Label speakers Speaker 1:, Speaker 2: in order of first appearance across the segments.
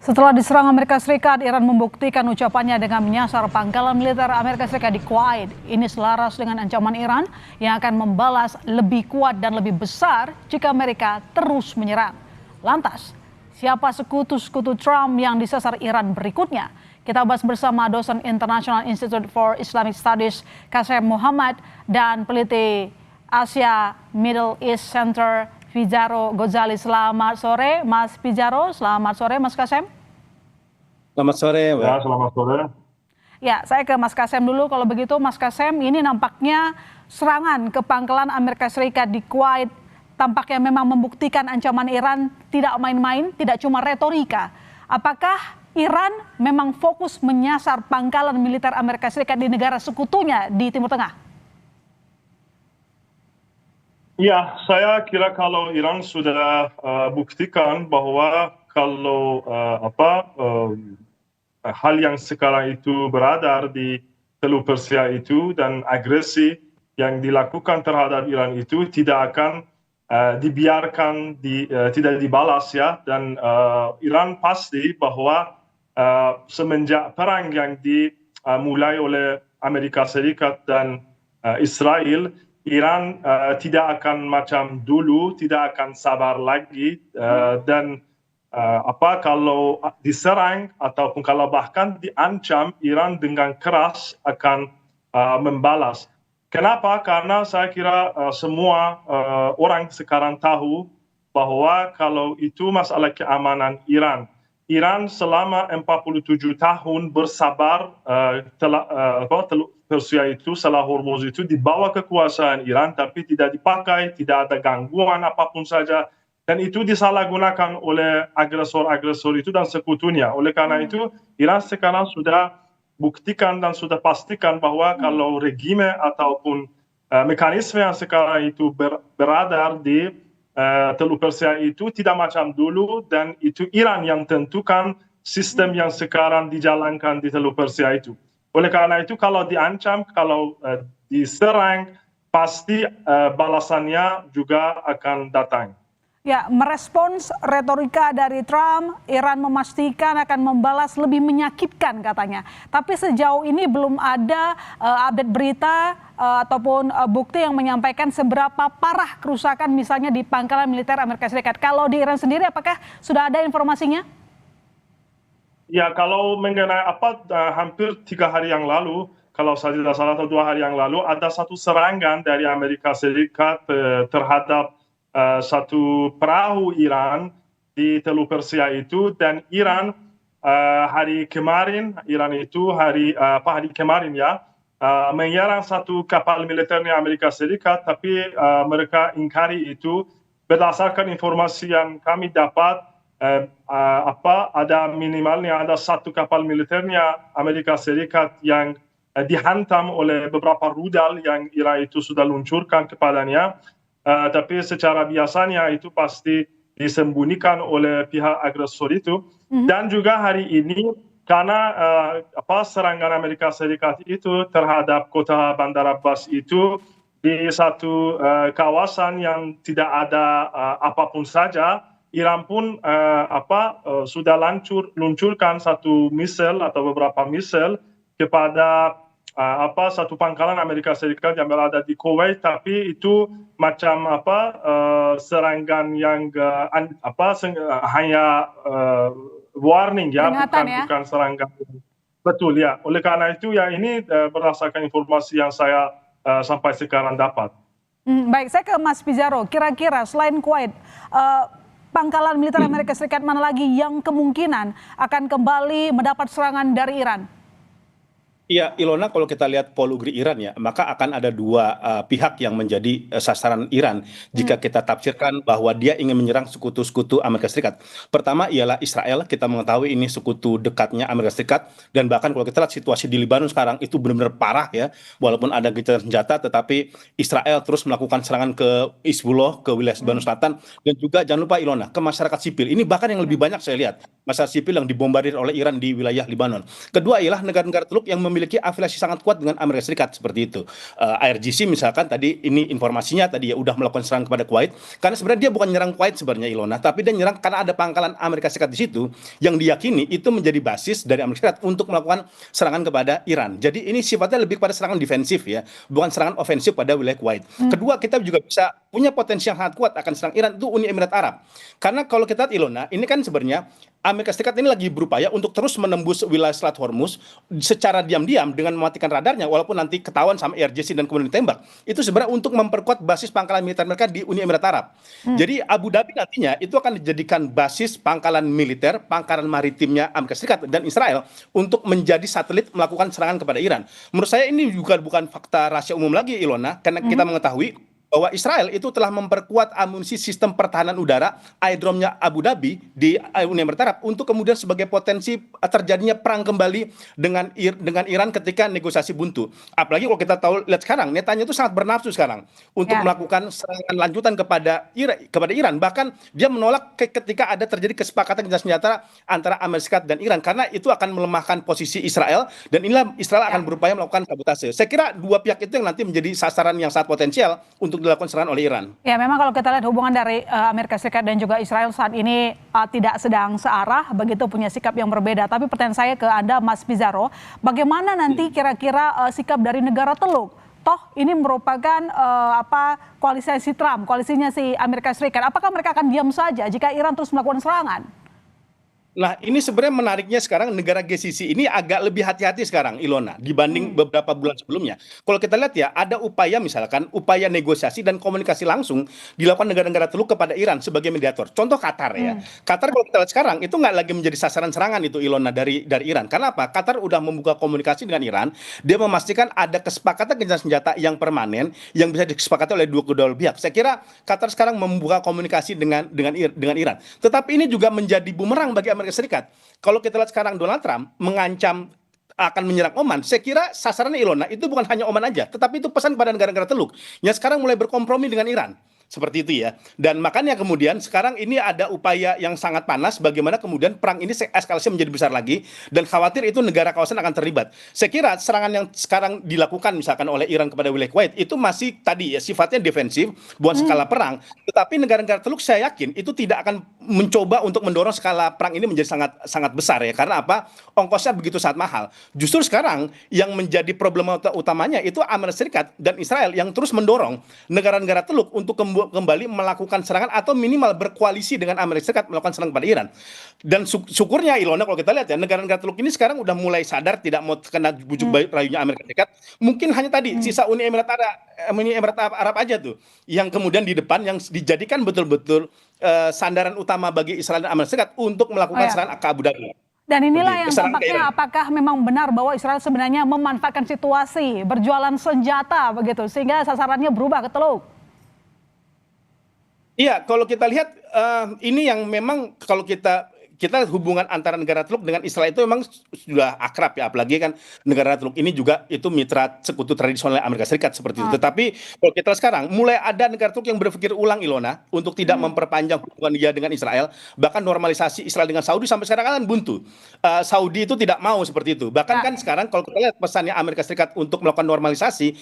Speaker 1: Setelah diserang Amerika Serikat, Iran membuktikan ucapannya dengan menyasar pangkalan militer Amerika Serikat di Kuwait. Ini selaras dengan ancaman Iran yang akan membalas lebih kuat dan lebih besar jika Amerika terus menyerang. Lantas, siapa sekutu-sekutu Trump yang disasar Iran berikutnya? Kita bahas bersama dosen International Institute for Islamic Studies Qasem Muhammad dan peneliti Asia Middle East Center Fijaro Ghazali. Selamat sore Mas Fijaro, selamat sore Mas Qasem.
Speaker 2: Selamat sore, Mbak.
Speaker 3: Ya, selamat sore.
Speaker 1: Ya, saya ke Mas Qasem dulu. Kalau begitu, Mas Qasem, ini nampaknya serangan ke pangkalan Amerika Serikat di Kuwait tampaknya memang membuktikan ancaman Iran tidak main-main, tidak cuma retorika. Apakah Iran memang fokus menyasar pangkalan militer Amerika Serikat di negara sekutunya di Timur Tengah?
Speaker 3: Ya, saya kira kalau Iran sudah buktikan bahwa kalau hal yang sekarang itu beredar di Teluk Persia itu dan agresi yang dilakukan terhadap Iran itu tidak akan dibiarkan, tidak dibalas ya. Dan Iran pasti bahwa semenjak perang yang dimulai oleh Amerika Serikat dan Israel, Iran tidak akan macam dulu, tidak akan sabar lagi dan kalau diserang ataupun kalau bahkan diancam, Iran dengan keras akan membalas. Kenapa? Karena saya kira semua orang sekarang tahu bahwa kalau itu masalah keamanan Iran. Iran selama 47 tahun bersabar Teluk Persia itu, Selat Hormuz itu di bawah kekuasaan Iran, tapi tidak dipakai, tidak ada gangguan apapun saja. Dan itu disalahgunakan oleh agresor-agresor itu dan sekutunya. Oleh karena itu, Iran sekarang sudah buktikan dan sudah pastikan bahwa kalau regime ataupun mekanisme yang sekarang itu beradar di Teluk Persia itu tidak macam dulu, dan itu Iran yang tentukan sistem yang sekarang dijalankan di Teluk Persia itu. Oleh karena itu, kalau diancam, kalau diserang, pasti balasannya juga akan datang.
Speaker 1: Ya, merespons retorika dari Trump, Iran memastikan akan membalas lebih menyakitkan katanya. Tapi sejauh ini belum ada update berita ataupun bukti yang menyampaikan seberapa parah kerusakan misalnya di pangkalan militer Amerika Serikat. Kalau di Iran sendiri, apakah sudah ada informasinya?
Speaker 3: Ya, kalau mengenai hampir 3 hari yang lalu, kalau saya tidak salah atau 2 hari yang lalu, ada satu serangan dari Amerika Serikat terhadap satu perahu Iran di Teluk Persia itu, dan Iran hari kemarin menyerang satu kapal militernya Amerika Serikat, tapi mereka ingkari itu. Berdasarkan informasi yang kami dapat, ada minimalnya ada satu kapal militernya Amerika Serikat yang dihantam oleh beberapa rudal yang Iran itu sudah luncurkan kepadanya. Tapi secara biasanya itu pasti disembunyikan oleh pihak agresor itu. Dan juga hari ini karena serangan Amerika Serikat itu terhadap kota Bandar Abbas itu di satu kawasan yang tidak ada apapun saja, Iran pun sudah luncurkan satu misal atau beberapa misal kepada satu pangkalan Amerika Serikat yang berada di Kuwait, tapi itu macam serangan yang hanya warning ya, bukan serangan. Betul ya. Oleh karena itu ya, ini berdasarkan informasi yang saya sampai sekarang dapat.
Speaker 1: Baik, saya ke Mas Fijaro. Kira-kira selain Kuwait, pangkalan militer Amerika Serikat mana lagi yang kemungkinan akan kembali mendapat serangan dari Iran?
Speaker 2: Iya, Ilona, kalau kita lihat polugri Iran ya, maka akan ada dua pihak yang menjadi sasaran Iran jika kita tafsirkan bahwa dia ingin menyerang sekutu-sekutu Amerika Serikat. Pertama ialah Israel, kita mengetahui ini sekutu dekatnya Amerika Serikat, dan bahkan kalau kita lihat situasi di Lebanon sekarang itu benar-benar parah ya, walaupun ada gencatan senjata, tetapi Israel terus melakukan serangan ke Hizbullah, ke wilayah Lebanon Selatan, dan juga jangan lupa Ilona, ke masyarakat sipil. Ini bahkan yang lebih banyak saya lihat, masyarakat sipil yang dibombardir oleh Iran di wilayah Lebanon. Kedua ialah negara-negara Teluk yang memiliki afiliasi sangat kuat dengan Amerika Serikat seperti itu. IRGC misalkan tadi ini informasinya tadi ya udah melakukan serangan kepada Kuwait, karena sebenarnya dia bukan nyerang Kuwait sebenarnya Ilona, tapi dia nyerang karena ada pangkalan Amerika Serikat di situ yang diyakini itu menjadi basis dari Amerika Serikat untuk melakukan serangan kepada Iran. Jadi ini sifatnya lebih pada serangan defensif ya, bukan serangan ofensif pada wilayah Kuwait. Kedua, kita juga bisa punya potensi yang sangat kuat akan serang Iran itu Uni Emirat Arab. Karena kalau kita lihat Ilona, ini kan sebenarnya Amerika Serikat ini lagi berupaya untuk terus menembus wilayah Selat Hormuz secara diam-diam dengan mematikan radarnya, walaupun nanti ketahuan sama IRGC dan kemudian ditembak. Itu sebenarnya untuk memperkuat basis pangkalan militer mereka di Uni Emirat Arab. Jadi Abu Dhabi nantinya itu akan dijadikan basis pangkalan militer, pangkalan maritimnya Amerika Serikat dan Israel untuk menjadi satelit melakukan serangan kepada Iran. Menurut saya ini juga bukan fakta rahasia umum lagi Ilona, karena kita mengetahui bahwa Israel itu telah memperkuat amunisi sistem pertahanan udara aerodromnya Abu Dhabi di Uni Emirat Arab untuk kemudian sebagai potensi terjadinya perang kembali dengan Iran ketika negosiasi buntu. Apalagi kalau kita tahu lihat sekarang Netanyahu itu sangat bernafsu sekarang untuk melakukan serangan lanjutan kepada Iran. Bahkan dia menolak ketika ada terjadi kesepakatan senjata antara Amerika Serikat dan Iran karena itu akan melemahkan posisi Israel dan inilah Israel akan berupaya melakukan sabotase. Saya kira dua pihak itu yang nanti menjadi sasaran yang sangat potensial untuk dilakukan serangan oleh Iran.
Speaker 1: Ya, memang kalau kita lihat hubungan dari Amerika Serikat dan juga Israel saat ini tidak sedang searah, begitu punya sikap yang berbeda. Tapi pertanyaan saya ke Anda, Mas Pizarro, bagaimana nanti kira-kira sikap dari negara Teluk? Toh ini merupakan koalisi Trump, koalisinya si Amerika Serikat. Apakah mereka akan diam saja jika Iran terus melakukan serangan?
Speaker 2: Nah, ini sebenarnya menariknya sekarang negara GCC ini agak lebih hati-hati sekarang, Ilona, dibanding beberapa bulan sebelumnya. Kalau kita lihat ya, ada upaya misalkan, upaya negosiasi dan komunikasi langsung dilakukan negara-negara Teluk kepada Iran sebagai mediator. Contoh Qatar ya. Qatar kalau kita lihat sekarang, itu nggak lagi menjadi sasaran serangan itu, Ilona, dari Iran. Karena apa? Qatar udah membuka komunikasi dengan Iran, dia memastikan ada kesepakatan gencatan senjata yang permanen, yang bisa disepakati oleh kedua pihak. Saya kira Qatar sekarang membuka komunikasi dengan Iran. Tetapi ini juga menjadi bumerang bagi Amerika Serikat. Kalau kita lihat sekarang Donald Trump mengancam akan menyerang Oman, saya kira sasarannya Ilona itu bukan hanya Oman aja, tetapi itu pesan pada negara-negara Teluk yang sekarang mulai berkompromi dengan Iran. Seperti itu ya. Dan makanya kemudian sekarang ini ada upaya yang sangat panas bagaimana kemudian perang ini eskalasi menjadi besar lagi dan khawatir itu negara kawasan akan terlibat. Saya kira serangan yang sekarang dilakukan misalkan oleh Iran kepada wilayah Kuwait itu masih tadi ya sifatnya defensif, bukan skala perang. Tetapi negara-negara Teluk saya yakin itu tidak akan mencoba untuk mendorong skala perang ini menjadi sangat sangat besar ya. Karena apa? Ongkosnya begitu sangat mahal. Justru sekarang yang menjadi problema utamanya itu Amerika Serikat dan Israel yang terus mendorong negara-negara Teluk untuk kembali melakukan serangan atau minimal berkoalisi dengan Amerika Serikat melakukan serangan pada Iran. Dan syukurnya Ilona kalau kita lihat ya negara-negara Teluk ini sekarang udah mulai sadar tidak mau kena bujuk rayunya Amerika Serikat. Mungkin hanya tadi sisa Uni Emirat Arab aja tuh yang kemudian di depan yang dijadikan betul-betul sandaran utama bagi Israel dan Amerika Serikat untuk melakukan serangan ke Abu Dhabi.
Speaker 1: Dan inilah yang tampaknya apakah memang benar bahwa Israel sebenarnya memanfaatkan situasi berjualan senjata begitu sehingga sasarannya berubah ke Teluk.
Speaker 2: Iya, kalau kita lihat ini yang memang kalau kita hubungan antara negara Teluk dengan Israel itu memang sudah akrab ya, apalagi kan negara Teluk ini juga itu mitra sekutu tradisional Amerika Serikat seperti itu. Tetapi kalau kita sekarang mulai ada negara Teluk yang berpikir ulang Ilona untuk tidak memperpanjang hubungan dia dengan Israel, bahkan normalisasi Israel dengan Saudi sampai sekarang kan buntu. Saudi itu tidak mau seperti itu. Bahkan kan sekarang kalau kita lihat pesannya Amerika Serikat untuk melakukan normalisasi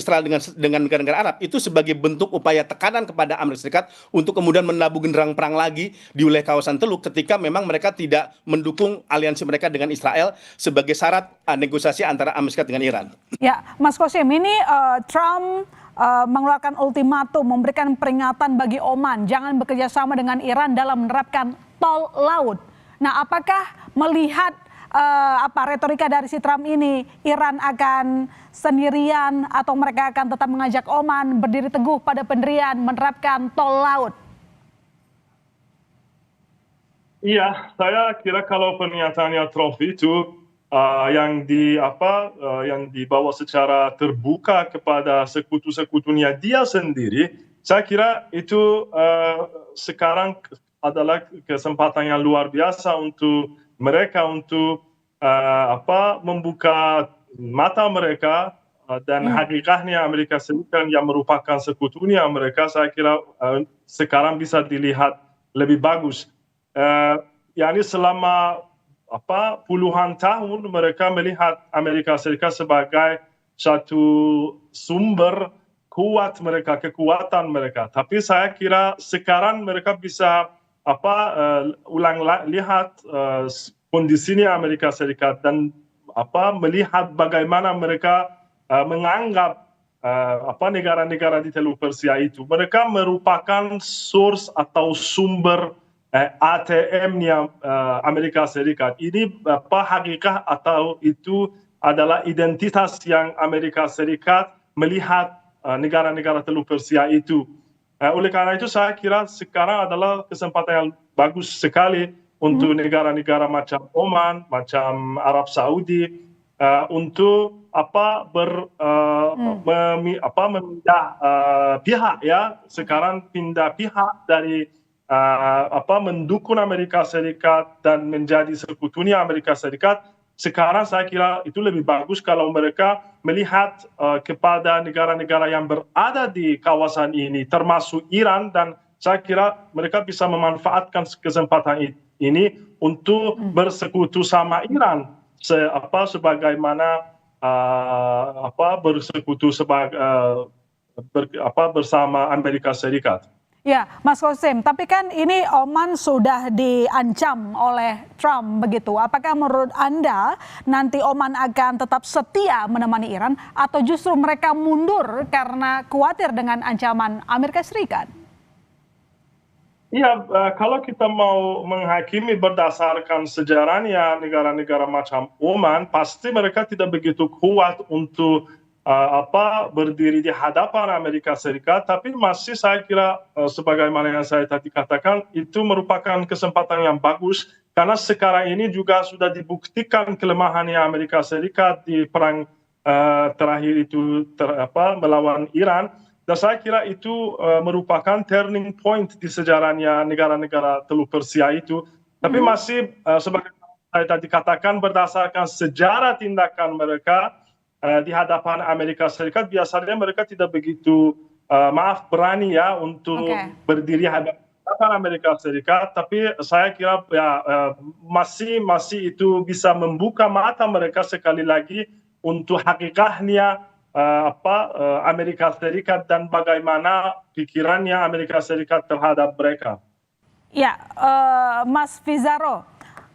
Speaker 2: Israel dengan negara-negara Arab itu sebagai bentuk upaya tekanan kepada Amerika Serikat untuk kemudian menabuh genderang perang lagi di wilayah kawasan Teluk ketika memang mereka tidak mendukung aliansi mereka dengan Israel sebagai syarat negosiasi antara Amerika Serikat dengan Iran. Ya,
Speaker 1: Mas Qasim, ini Trump mengeluarkan ultimatum, memberikan peringatan bagi Oman, jangan bekerja sama dengan Iran dalam menerapkan tol laut. Nah, apakah melihat retorika dari si Trump ini, Iran akan sendirian atau mereka akan tetap mengajak Oman berdiri teguh pada pendirian menerapkan tol laut?
Speaker 3: Iya, saya kira kalau pernyataannya Trump itu yang dibawa secara terbuka kepada sekutu-sekutunya dia sendiri, saya kira itu sekarang adalah kesempatan yang luar biasa untuk mereka untuk membuka mata mereka dan hakikatnya Amerika Serikat yang merupakan sekutunya mereka, saya kira sekarang bisa dilihat lebih bagus. Selama puluhan tahun mereka melihat Amerika Serikat sebagai satu sumber kekuatan mereka. Tapi saya kira sekarang mereka bisa lihat kondisinya Amerika Serikat dan melihat bagaimana mereka menganggap negara-negara di Teluk Persia itu. Mereka merupakan source atau sumber ATM-nya Amerika Serikat. Ini hakikat atau itu adalah identitas yang Amerika Serikat melihat negara-negara Teluk Persia itu. Oleh karena itu saya kira sekarang adalah kesempatan yang bagus sekali untuk negara-negara macam Oman, macam Arab Saudi untuk memindah pihak ya. Sekarang pindah pihak dari mendukung Amerika Serikat dan menjadi sekutunya Amerika Serikat. Sekarang saya kira itu lebih bagus kalau mereka melihat kepada negara-negara yang berada di kawasan ini, termasuk Iran, dan saya kira mereka bisa memanfaatkan kesempatan ini untuk bersekutu sama Iran, sebagaimana bersekutu bersama Amerika Serikat.
Speaker 1: Ya, Mas Qasim, tapi kan ini Oman sudah diancam oleh Trump begitu. Apakah menurut Anda nanti Oman akan tetap setia menemani Iran atau justru mereka mundur karena khawatir dengan ancaman Amerika Serikat?
Speaker 3: Iya, kalau kita mau menghakimi berdasarkan sejarahnya negara-negara macam Oman, pasti mereka tidak begitu kuat untuk berdiri di hadapan Amerika Serikat, tapi masih saya kira sebagaimana yang saya tadi katakan itu merupakan kesempatan yang bagus karena sekarang ini juga sudah dibuktikan kelemahannya Amerika Serikat di perang terakhir itu melawan Iran, dan saya kira itu merupakan turning point di sejarahnya negara-negara Teluk Persia itu. Tapi masih sebagaimana saya tadi katakan berdasarkan sejarah tindakan mereka di hadapan Amerika Serikat, biasanya mereka tidak begitu berani ya untuk berdiri hadapan Amerika Serikat, tapi saya kira ya masih itu bisa membuka mata mereka sekali lagi untuk hakikatnya Amerika Serikat dan bagaimana pikirannya Amerika Serikat terhadap mereka.
Speaker 1: Ya, Mas Fizaro,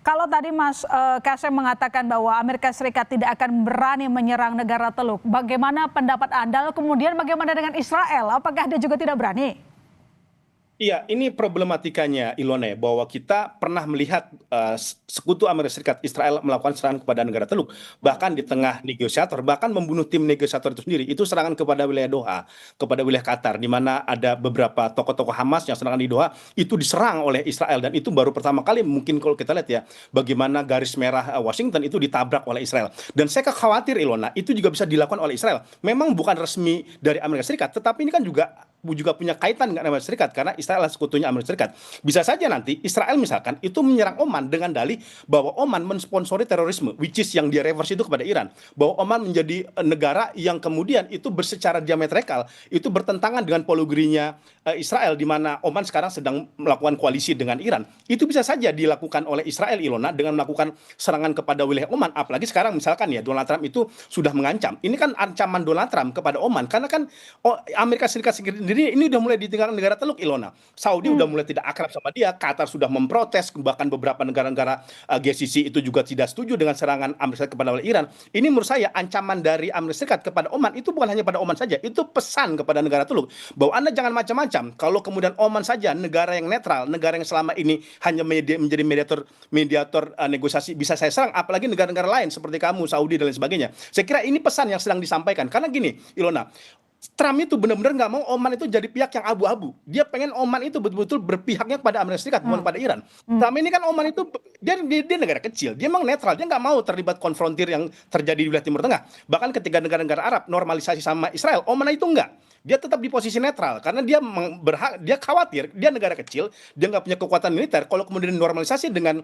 Speaker 1: kalau tadi Mas Qasim mengatakan bahwa Amerika Serikat tidak akan berani menyerang negara Teluk, bagaimana pendapat Anda? Kemudian bagaimana dengan Israel? Apakah dia juga tidak berani?
Speaker 2: Iya, ini problematikanya Ilone, bahwa kita pernah melihat sekutu Amerika Serikat Israel melakukan serangan kepada negara Teluk, bahkan di tengah negosiator, bahkan membunuh tim negosiator itu sendiri. Itu serangan kepada wilayah Doha, kepada wilayah Qatar, di mana ada beberapa tokoh-tokoh Hamas yang serangan di Doha, itu diserang oleh Israel, dan itu baru pertama kali mungkin kalau kita lihat ya, bagaimana garis merah Washington itu ditabrak oleh Israel. Dan saya khawatir Ilona, itu juga bisa dilakukan oleh Israel. Memang bukan resmi dari Amerika Serikat, tetapi ini kan juga punya kaitan dengan Amerika Serikat karena Israel adalah sekutunya Amerika Serikat. Bisa saja nanti Israel misalkan itu menyerang Oman dengan dalih bahwa Oman mensponsori terorisme, which is yang dia reverse itu kepada Iran. Bahwa Oman menjadi negara yang kemudian itu secara diametral itu bertentangan dengan poligrinya Israel, di mana Oman sekarang sedang melakukan koalisi dengan Iran. Itu bisa saja dilakukan oleh Israel, Ilona, dengan melakukan serangan kepada wilayah Oman. Apalagi sekarang misalkan ya Donald Trump itu sudah mengancam. Ini kan ancaman Donald Trump kepada Oman karena kan Amerika Serikat sendiri ini udah mulai ditinggalkan negara Teluk, Ilona. Saudi udah mulai tidak akrab sama dia, Qatar sudah memprotes, bahkan beberapa negara-negara GCC itu juga tidak setuju dengan serangan Amerika Serikat kepada Iran. Ini menurut saya ancaman dari Amerika Serikat kepada Oman itu bukan hanya pada Oman saja, itu pesan kepada negara Teluk bahwa Anda jangan macam-macam. Kalau kemudian Oman saja, negara yang netral, negara yang selama ini hanya menjadi mediator negosiasi, bisa saya serang, apalagi negara-negara lain seperti kamu, Saudi dan lain sebagainya. Saya kira ini pesan yang sedang disampaikan. Karena gini, Ilona, Trump itu benar-benar nggak mau Oman itu jadi pihak yang abu-abu. Dia pengen Oman itu betul-betul berpihaknya kepada Amerika Serikat, bukan pada Iran. Selama ini kan Oman itu dia negara kecil, dia memang netral, dia nggak mau terlibat konfrontir yang terjadi di wilayah Timur Tengah. Bahkan ketika negara-negara Arab normalisasi sama Israel, Oman itu nggak. dia tetap di posisi netral karena dia dia khawatir, dia negara kecil, dia nggak punya kekuatan militer. Kalau kemudian normalisasi dengan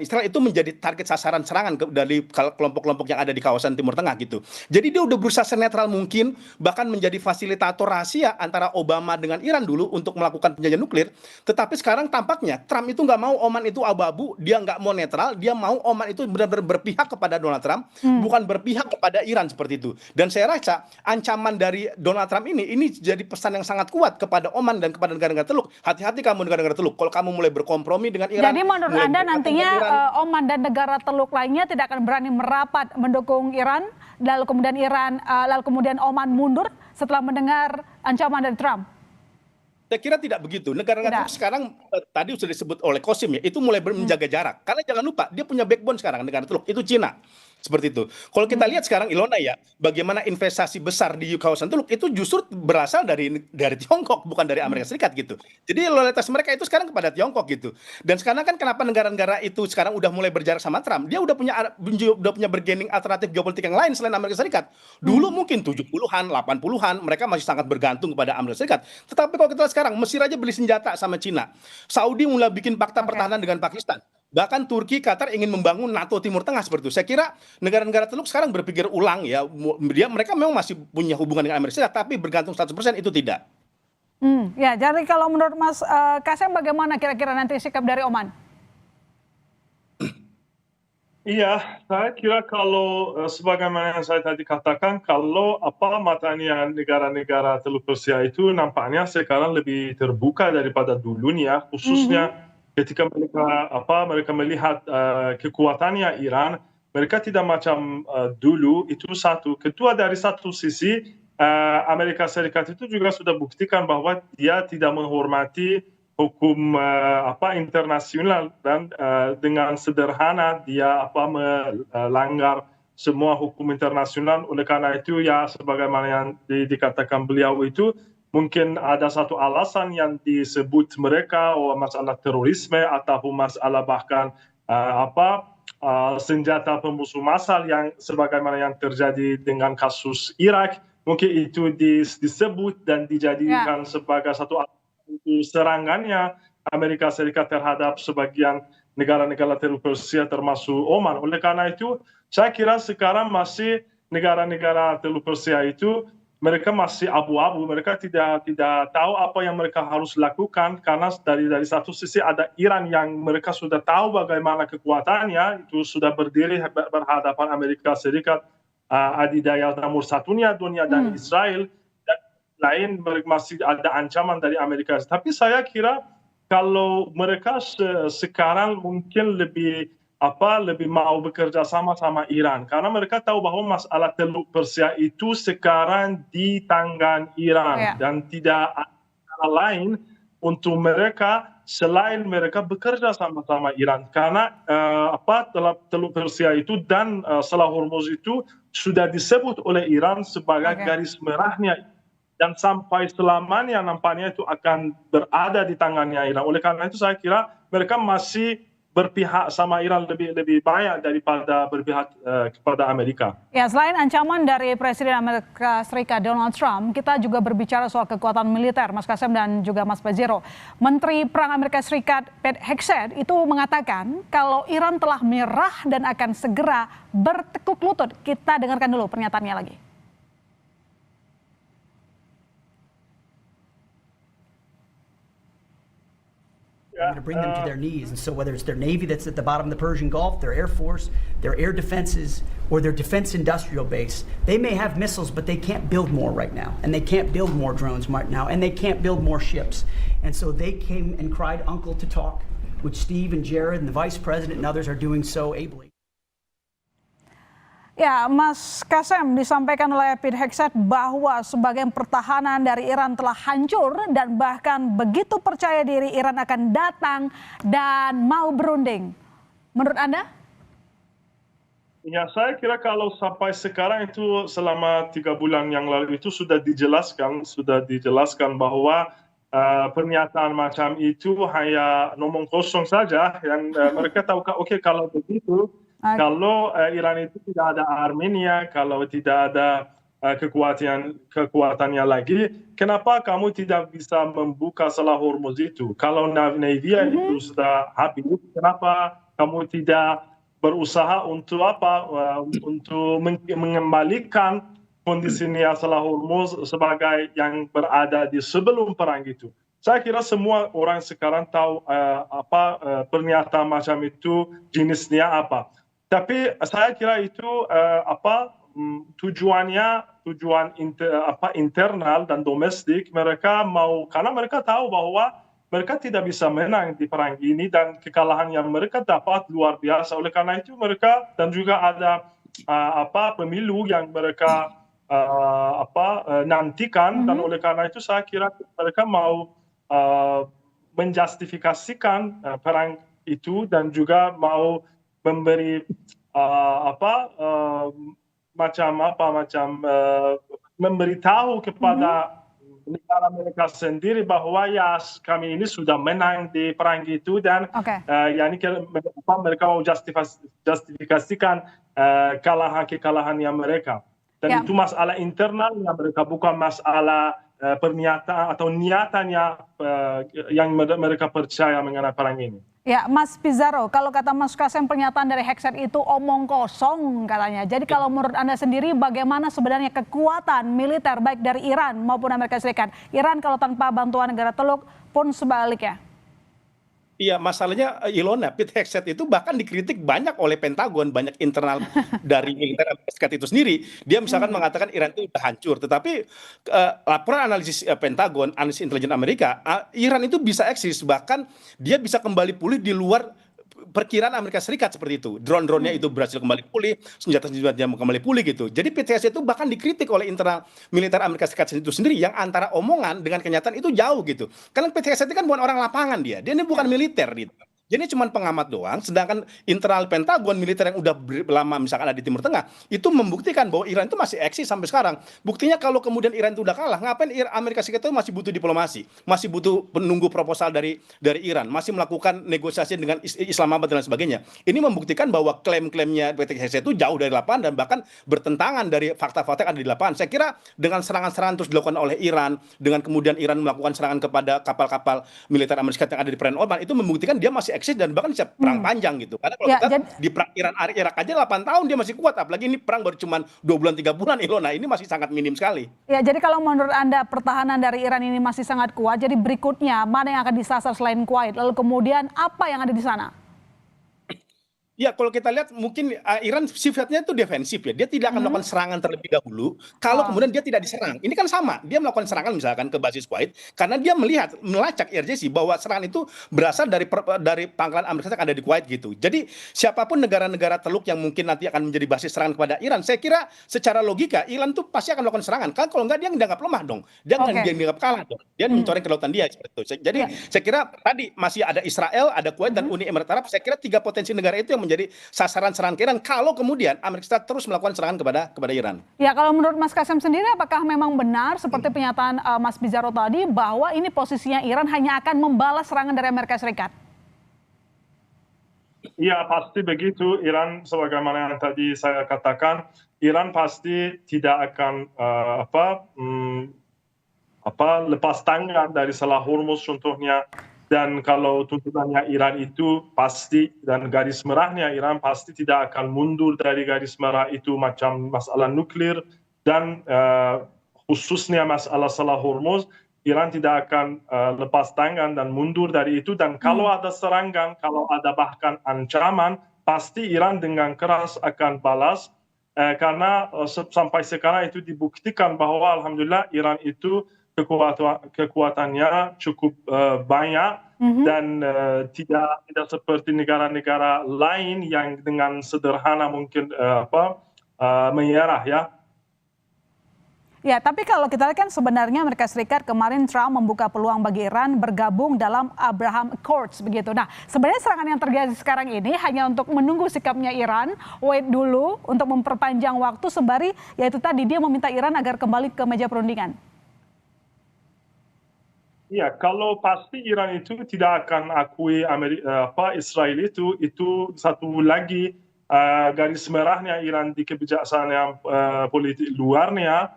Speaker 2: Israel itu menjadi target sasaran serangan dari kelompok-kelompok yang ada di kawasan Timur Tengah gitu. Jadi dia udah berusaha senetral mungkin, bahkan menjadi fasilitator rahasia antara Obama dengan Iran dulu untuk melakukan penjajahan nuklir. Tetapi sekarang tampaknya Trump itu nggak mau Oman itu abu-abu, dia nggak mau netral, dia mau Oman itu benar-benar berpihak kepada Donald Trump, bukan berpihak kepada Iran seperti itu. Dan saya rasa ancaman dari Donald Trump ini jadi pesan yang sangat kuat kepada Oman dan kepada negara-negara Teluk. Hati-hati kamu negara-negara Teluk. Kalau kamu mulai berkompromi dengan Iran.
Speaker 1: Jadi menurut Anda nantinya Oman dan negara Teluk lainnya tidak akan berani merapat mendukung Iran, lalu kemudian Oman mundur setelah mendengar ancaman dari Trump?
Speaker 2: Saya kira tidak begitu. Negara-negara Teluk sekarang tadi sudah disebut oleh Qasim ya, itu mulai menjaga jarak. Karena jangan lupa dia punya backbone sekarang negara Teluk itu Cina. Seperti itu. Kalau kita lihat sekarang Ilona ya, bagaimana investasi besar di kawasan Teluk itu justru berasal dari Tiongkok, bukan dari Amerika Serikat gitu. Jadi loyalitas mereka itu sekarang kepada Tiongkok gitu. Dan sekarang kan kenapa negara-negara itu sekarang udah mulai berjarak sama Trump? Dia udah punya bargaining alternatif geopolitik yang lain selain Amerika Serikat. Dulu mungkin 70-an, 80-an mereka masih sangat bergantung kepada Amerika Serikat. Tetapi kalau kita lihat sekarang Mesir aja beli senjata sama Cina. Saudi mulai bikin fakta pertahanan dengan Pakistan. Bahkan Turki, Qatar ingin membangun NATO Timur Tengah seperti itu. Saya kira negara-negara Teluk sekarang berpikir ulang ya. Mereka memang masih punya hubungan dengan Amerika Serikat, tapi bergantung 100% itu tidak.
Speaker 1: Ya, jadi kalau menurut Mas Kasem bagaimana kira-kira nanti sikap dari Oman?
Speaker 3: Iya, saya kira kalau sebagaimana yang saya tadi katakan, kalau matanya negara-negara Teluk Persia itu nampaknya sekarang lebih terbuka daripada dulunya, khususnya ketika mereka melihat kekuatannya Iran, mereka tidak macam dulu. Itu satu. Kedua, dari satu sisi Amerika Serikat itu juga sudah buktikan bahwa dia tidak menghormati hukum internasional dan dengan sederhana dia melanggar semua hukum internasional. Oleh karena itu ya sebagaimana yang dikatakan beliau itu, mungkin ada satu alasan yang disebut mereka masalah terorisme atau masalah bahkan senjata pembunuh massal yang sebagaimana yang terjadi dengan kasus Irak. Mungkin itu disebut dan dijadikan sebagai satu serangannya Amerika Serikat terhadap sebagian negara-negara Teluk Persia termasuk Oman. Oleh karena itu saya kira sekarang masih negara-negara Teluk Persia itu mereka masih abu-abu, mereka tidak tahu apa yang mereka harus lakukan karena dari satu sisi ada Iran yang mereka sudah tahu bagaimana kekuatannya, itu sudah berdiri berhadapan Amerika Serikat, adidaya nomor satunya dunia dan Israel, dan lain masih ada ancaman dari Amerika. Tapi saya kira kalau mereka sekarang mungkin lebih mau bekerja sama Iran karena mereka tahu bahwa masalah Teluk Persia itu sekarang di tangan Iran dan tidak ada lain untuk mereka selain mereka bekerja sama Iran karena Teluk Persia itu dan Selat Hormuz itu sudah disebut oleh Iran sebagai garis merahnya dan sampai selamanya nampaknya itu akan berada di tangannya Iran. Oleh karena itu saya kira mereka masih berpihak sama Iran lebih banyak daripada berpihak kepada Amerika.
Speaker 1: Ya, selain ancaman dari Presiden Amerika Serikat Donald Trump, kita juga berbicara soal kekuatan militer, Mas Kasem dan juga Mas Pajero. Menteri Perang Amerika Serikat Pete Hegseth itu mengatakan kalau Iran telah menyerah dan akan segera bertekuk lutut. Kita dengarkan dulu pernyataannya lagi.
Speaker 4: To bring them to their knees. And so whether it's their Navy that's at the bottom of the Persian Gulf, their Air Force, their air defenses, or their defense industrial base, they may have missiles, but they can't build more right now. And they can't build more drones right now. And they can't build more ships. And so they came and cried uncle to talk, which Steve and Jared and the Vice President and others are doing so ably.
Speaker 1: Ya, Mas Kasem, disampaikan oleh Pete Hegseth bahwa sebagian pertahanan dari Iran telah hancur dan bahkan begitu percaya diri Iran akan datang dan mau berunding. Menurut Anda?
Speaker 3: Ya, saya kira kalau sampai sekarang itu selama 3 bulan yang lalu itu sudah dijelaskan bahwa pernyataan macam itu hanya ngomong kosong saja yang mereka tahu kalau begitu. Kalau Iran itu tidak ada Armenia, kalau tidak ada kekuatannya lagi, kenapa kamu tidak bisa membuka Selat Hormuz itu? Kalau Navy itu sudah habis, kenapa kamu tidak berusaha untuk untuk mengembalikan kondisi Selat Hormuz sebagai yang berada di sebelum perang itu? Saya kira semua orang sekarang tahu pernyataan macam itu jenisnya apa. Tapi saya kira itu tujuan internal dan domestik mereka mau, karena mereka tahu bahwa mereka tidak bisa menang di perang ini dan kekalahan yang mereka dapat luar biasa. Oleh karena itu mereka, dan juga ada pemilu yang mereka nantikan, dan oleh karena itu saya kira mereka mau menjustifikasikan perang itu dan juga mau memberi memberitahu kepada negara mereka sendiri bahwa ya kami ini sudah menang di perang itu, dan mereka mau justifikasikan kekalahannya mereka. Dan itu masalah internalnya mereka, bukan masalah pernyataan atau niatannya yang mereka percaya mengenai perang ini.
Speaker 1: Ya, Mas Pizarro, kalau kata Mas Kasem pernyataan dari Hexet itu omong kosong katanya. Jadi kalau menurut Anda sendiri bagaimana sebenarnya kekuatan militer baik dari Iran maupun Amerika Serikat? Iran kalau tanpa bantuan negara Teluk pun sebaliknya.
Speaker 2: Iya, masalahnya Ilona, Pete Hegseth itu bahkan dikritik banyak oleh Pentagon, banyak internal dari militer Amerika Serikat itu sendiri. Dia misalkan mengatakan Iran itu sudah hancur, tetapi laporan analisis Pentagon, analisis intelijen Amerika, Iran itu bisa eksis, bahkan dia bisa kembali pulih di luar perkiraan Amerika Serikat seperti itu. Drone-dronenya itu berhasil kembali pulih, senjata-senjatanya kembali pulih gitu. Jadi PTS itu bahkan dikritik oleh internal militer Amerika Serikat itu sendiri, yang antara omongan dengan kenyataan itu jauh gitu. Karena PTS itu kan bukan orang lapangan dia ini bukan militer gitu. Jadi cuma pengamat doang, sedangkan internal Pentagon militer yang udah lama misalkan ada di Timur Tengah, itu membuktikan bahwa Iran itu masih eksis sampai sekarang. Buktinya kalau kemudian Iran itu udah kalah, ngapain Amerika Serikat itu masih butuh diplomasi, masih butuh menunggu proposal dari Iran, masih melakukan negosiasi dengan Islamabad dan sebagainya. Ini membuktikan bahwa klaim-klaimnya PTS itu jauh dari lapangan dan bahkan bertentangan dari fakta-fakta yang ada di lapangan. Saya kira dengan serangan-serangan terus dilakukan oleh Iran, dengan kemudian Iran melakukan serangan kepada kapal-kapal militer Amerika Serikat yang ada di perairan Oman, itu membuktikan dia masih eksis dan bahkan bisa perang panjang gitu. Karena kalau kita di perang Irak aja 8 tahun dia masih kuat, apalagi ini perang baru cuma 2 bulan 3 bulan Ilona, ini masih sangat minim sekali.
Speaker 1: Ya, jadi kalau menurut Anda pertahanan dari Iran ini masih sangat kuat, jadi berikutnya mana yang akan disasar selain Kuwait? Lalu kemudian apa yang ada di sana?
Speaker 2: Ya, kalau kita lihat mungkin Iran sifatnya itu defensif ya. Dia tidak akan melakukan serangan terlebih dahulu kalau kemudian dia tidak diserang. Ini kan sama. Dia melakukan serangan misalkan ke basis Kuwait karena dia melacak IRGC bahwa serangan itu berasal dari pangkalan Amerika Serikat yang ada di Kuwait gitu. Jadi siapapun negara-negara Teluk yang mungkin nanti akan menjadi basis serangan kepada Iran, saya kira secara logika Iran tuh pasti akan melakukan serangan. Kan kalau enggak dia dianggap lemah dong. Dia dianggap kalah dong. Dia mencoreng kelautan dia seperti itu. Jadi saya kira tadi masih ada Israel, ada Kuwait dan Uni Emirat Arab. Saya kira 3 potensi negara itu yang menjadi sasaran serangan ke Iran kalau kemudian Amerika Serikat terus melakukan serangan kepada Iran.
Speaker 1: Ya, kalau menurut Mas Kasem sendiri apakah memang benar seperti pernyataan Mas Pizarro tadi bahwa ini posisinya Iran hanya akan membalas serangan dari Amerika Serikat?
Speaker 3: Iya, pasti begitu. Iran sebagaimana yang tadi saya katakan, Iran pasti tidak akan lepas tangan dari Selat Hormuz contohnya. Dan kalau tuntutannya Iran itu pasti, dan garis merahnya Iran pasti tidak akan mundur dari garis merah itu, macam masalah nuklir dan khususnya masalah Selat Hormuz, Iran tidak akan lepas tangan dan mundur dari itu. Dan kalau ada serangan, kalau ada bahkan ancaman, pasti Iran dengan keras akan balas, karena sampai sekarang itu dibuktikan bahwa alhamdulillah Iran itu kekuatannya cukup banyak dan tidak seperti negara-negara lain yang dengan sederhana mungkin menyerah ya.
Speaker 1: Ya, tapi kalau kita lihat kan sebenarnya Amerika Serikat kemarin Trump membuka peluang bagi Iran bergabung dalam Abraham Accords begitu. Nah, sebenarnya serangan yang terjadi sekarang ini hanya untuk menunggu sikapnya Iran, wait dulu untuk memperpanjang waktu sembari yaitu tadi dia meminta Iran agar kembali ke meja perundingan.
Speaker 3: Iya, kalau pasti Iran itu tidak akan akui Israel itu satu lagi garis merahnya Iran di kebijaksanaan politik luarnya.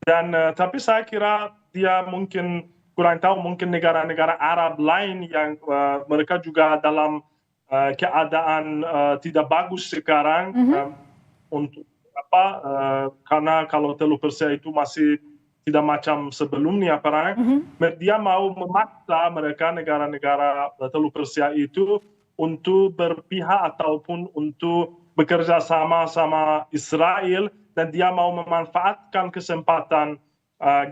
Speaker 3: Dan tapi saya kira dia mungkin kurang tahu, mungkin negara-negara Arab lain yang mereka juga dalam keadaan tidak bagus sekarang untuk apa? Karena kalau Teluk Persia itu masih tidak macam sebelumnya perang, dia mau memaksa mereka negara-negara Teluk Persia itu untuk berpihak ataupun untuk bekerja sama Israel, dan dia mau memanfaatkan kesempatan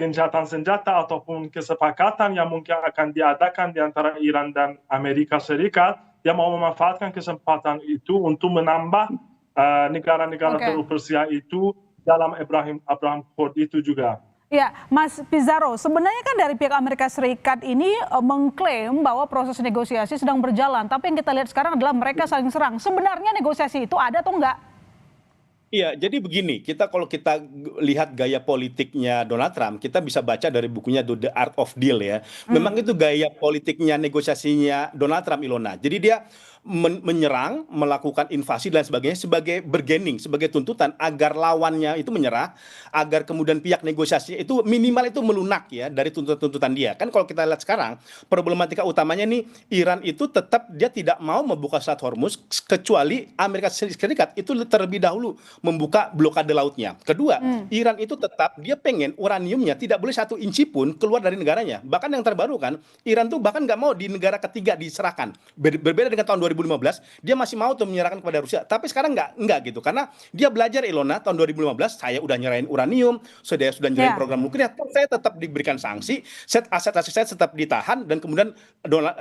Speaker 3: gencatan senjata ataupun kesepakatan yang mungkin akan diadakan di antara Iran dan Amerika Serikat. Dia mau memanfaatkan kesempatan itu untuk menambah negara-negara Teluk Persia itu dalam Abraham Accord itu juga.
Speaker 1: Ya, Mas Pizarro, sebenarnya kan dari pihak Amerika Serikat ini mengklaim bahwa proses negosiasi sedang berjalan, tapi yang kita lihat sekarang adalah mereka saling serang. Sebenarnya negosiasi itu ada atau enggak?
Speaker 2: Iya, jadi begini, kalau kita lihat gaya politiknya Donald Trump, kita bisa baca dari bukunya The Art of Deal ya. Memang itu gaya politiknya, negosiasinya Donald Trump, Ilona. Jadi dia menyerang, melakukan invasi dan sebagainya sebagai bargaining, sebagai tuntutan agar lawannya itu menyerah, agar kemudian pihak negosiasi itu minimal itu melunak ya dari tuntutan-tuntutan dia. Kan kalau kita lihat sekarang, problematika utamanya nih, Iran itu tetap dia tidak mau membuka Selat Hormuz kecuali Amerika Serikat itu terlebih dahulu membuka blokade lautnya. Kedua, Iran itu tetap dia pengen uraniumnya tidak boleh 1 inci pun keluar dari negaranya. Bahkan yang terbaru kan, Iran tuh bahkan nggak mau di negara ketiga diserahkan. Berbeda dengan tahun 2015, dia masih mau tuh menyerahkan kepada Rusia. Tapi sekarang nggak gitu, karena dia belajar, Ilona, tahun 2015 saya udah nyerahin uranium, saya sudah nyerahin program nuklir, saya tetap diberikan sanksi, aset-aset saya tetap ditahan, dan kemudian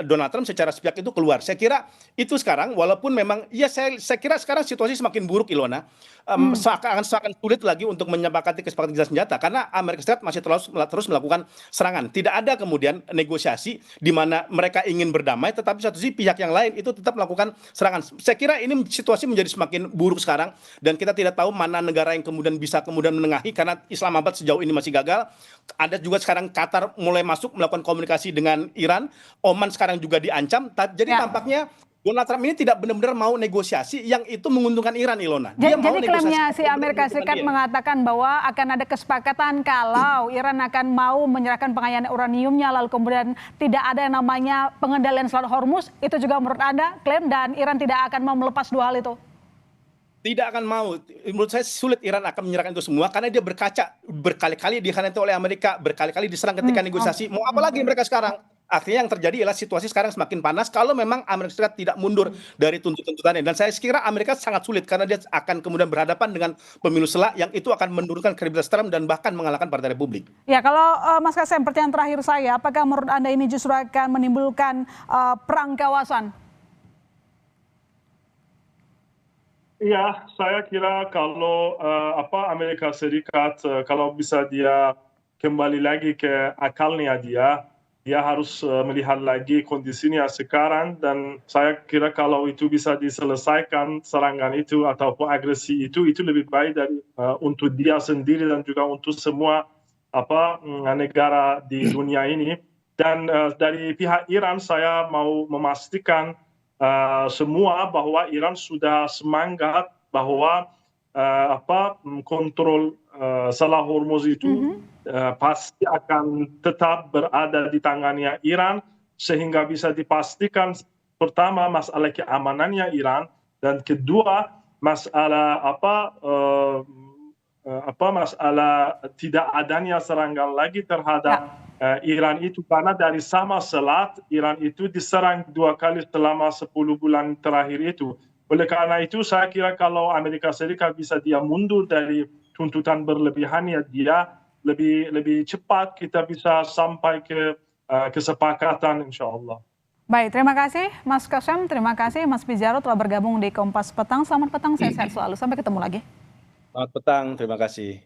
Speaker 2: Donald Trump secara sepihak itu keluar. Saya kira itu sekarang, walaupun memang ya saya kira sekarang situasi semakin buruk, Ilona. Akan sulit lagi untuk menyepakati kesepakatan gencatan senjata karena Amerika Serikat masih terus melakukan serangan. Tidak ada kemudian negosiasi di mana mereka ingin berdamai, tetapi satu sisi pihak yang lain itu tetap melakukan serangan. Saya kira ini situasi menjadi semakin buruk sekarang, dan kita tidak tahu mana negara yang kemudian bisa menengahi karena Islamabad sejauh ini masih gagal. Ada juga sekarang Qatar mulai masuk melakukan komunikasi dengan Iran, Oman sekarang juga diancam. Jadi tampaknya Donald Trump ini tidak benar-benar mau negosiasi yang itu menguntungkan Iran, Ilona.
Speaker 1: Jadi klaimnya si Amerika Serikat mengatakan bahwa akan ada kesepakatan kalau Iran akan mau menyerahkan pengayaan uraniumnya, lalu kemudian tidak ada yang namanya pengendalian Selat Hormuz. Itu juga menurut Anda klaim, dan Iran tidak akan mau melepas dua hal itu?
Speaker 2: Tidak akan mau. Menurut saya sulit Iran akan menyerahkan itu semua karena dia berkali-kali dikhianati oleh Amerika, berkali-kali diserang ketika negosiasi. Mau apa lagi mereka sekarang? Akhirnya yang terjadi adalah situasi sekarang semakin panas kalau memang Amerika Serikat tidak mundur dari tuntutannya. Dan saya kira Amerika sangat sulit karena dia akan kemudian berhadapan dengan pemilu sela yang itu akan menurunkan kredibilitas Trump dan bahkan mengalahkan Partai Republik.
Speaker 1: Ya, kalau Mas Kasem, pertanyaan terakhir saya, apakah menurut Anda ini justru akan menimbulkan perang kawasan?
Speaker 3: Iya, saya kira kalau Amerika Serikat kalau bisa dia kembali lagi ke akalnya dia harus melihat lagi kondisinya sekarang, dan saya kira kalau itu bisa diselesaikan serangan itu ataupun agresi itu lebih baik dari untuk dia sendiri dan juga untuk semua negara di dunia ini. Dan dari pihak Iran saya mau memastikan semua bahwa Iran sudah semangat bahwa kontrol Selat Hormuz itu pasti akan tetap berada di tangannya Iran, sehingga bisa dipastikan pertama masalah keamanannya Iran, dan kedua masalah masalah tidak adanya serangan lagi terhadap Iran itu, karena dari sama Selat Iran itu diserang 2 kali selama 10 bulan terakhir itu. Oleh karena itu saya kira kalau Amerika Serikat bisa dia mundur dari tuntutan berlebihannya, dia lebih cepat kita bisa sampai ke kesepakatan, insya Allah.
Speaker 1: Baik, terima kasih Mas Kasem, terima kasih Mas Pizarro telah bergabung di Kompas Petang. Selamat petang, sehat selalu. Sampai ketemu lagi.
Speaker 2: Selamat petang, terima kasih.